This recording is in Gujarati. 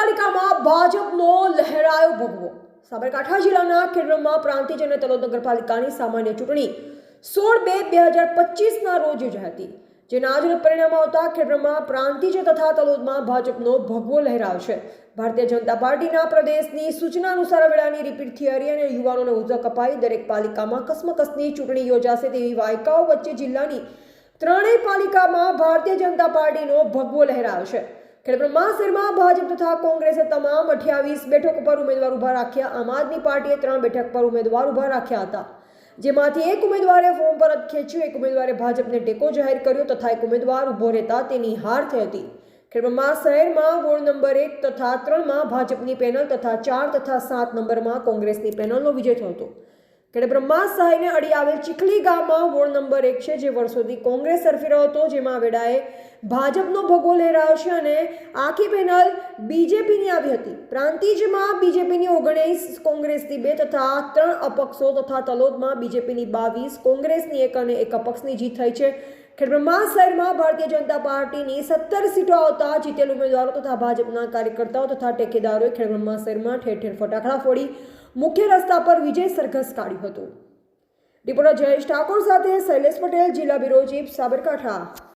નગરપાલિકામાં ભાજપનો લહેરાયો ભગવો. સાબરકાંઠા જિલ્લાના ખેડબ્રહ્મા પ્રાંતિજ અને તલોદ નગરપાલિકાની સામાન્ય ચૂંટણી 16/2/2025ના રોજ યોજાઈ હતી, જેના આજનું પરિણામ આવતા ખેડબ્રહ્મા પ્રાંતિજ તથા તલોદમાં ભાજપનો ભગવો લહેરાયો છે. ભારતીય જનતા પાર્ટીના પ્રદેશની સૂચના અનુસાર વેળાની રિપીટ થિયરી અને યુવાનોને ઉર્જા કપાઈ દરેક પાલિકામાં કસમકસની ચૂંટણી યોજાશે તેવી વાયકાઓ વચ્ચે જિલ્લાની ત્રણેય પાલિકામાં ભારતીય જનતા પાર્ટીનો ભગવો લહેરાયો છે. ખેડબ્રહ્મા શહેરમાં ભાજપ તથા કોંગ્રેસે તમામ 28 બેઠકો પર ઉમેદવાર ઉભા રાખ્યા. આમ આદમી પાર્ટીએ 3 બેઠક પર ઉમેદવાર ઉભા રાખ્યા હતા, જેમાંથી એક ઉમેદવારે ફોર્મ પરત ખેંચ્યું, એક ઉમેદવારે ભાજપને ટેકો જાહેર કર્યો તથા એક ઉમેદવાર ઉભો રહેતા તેની હાર થઈ હતી. ખેડબ્રહ્મા શહેરમાં વોર્ડ નંબર 1 તથા 3માં ભાજપની પેનલ તથા 4 તથા 7 નંબરમાં કોંગ્રેસની પેનલનો વિજય થયો હતો. ખેડબ્રહ્મા શહેરને અડી આવેલ ચીખલી ગામમાં વોર્ડ નંબર 1 છે, જે વર્ષોથી કોંગ્રેસ તરફી રહ્યો હતો, જેમાં વેડાએ ભાજપનો ભગવો લહેરાયો છે અને આખી પેનલ બીજેપીની આવી હતી. પ્રાંતિજમાં બીજેપીની 19, કોંગ્રેસની 2 તથા 3 અપક્ષો તથા તલોદમાં બીજેપીની 22, કોંગ્રેસની 1 અને 1 અપક્ષની જીત થઈ છે. ખેડબ્રહ્મા શહેરમાં ભારતીય જનતા પાર્ટીની 17 સીટો આવતા જીતેલ ઉમેદવારો તથા ભાજપના કાર્યકર્તાઓ તથા ટેકેદારોએ ખેડબ્રહ્મા શહેરમાં ઠેર ઠેર ફટાકડા ફોડી મુખ્ય રસ્તા પર વિજય સરઘસ કાઢ્યું હતું. રિપોર્ટર જયેશ ઠાકોર સાથે શૈલેષ પટેલ, જિલ્લા બ્યુરો ચીફ, સાબરકાંઠા.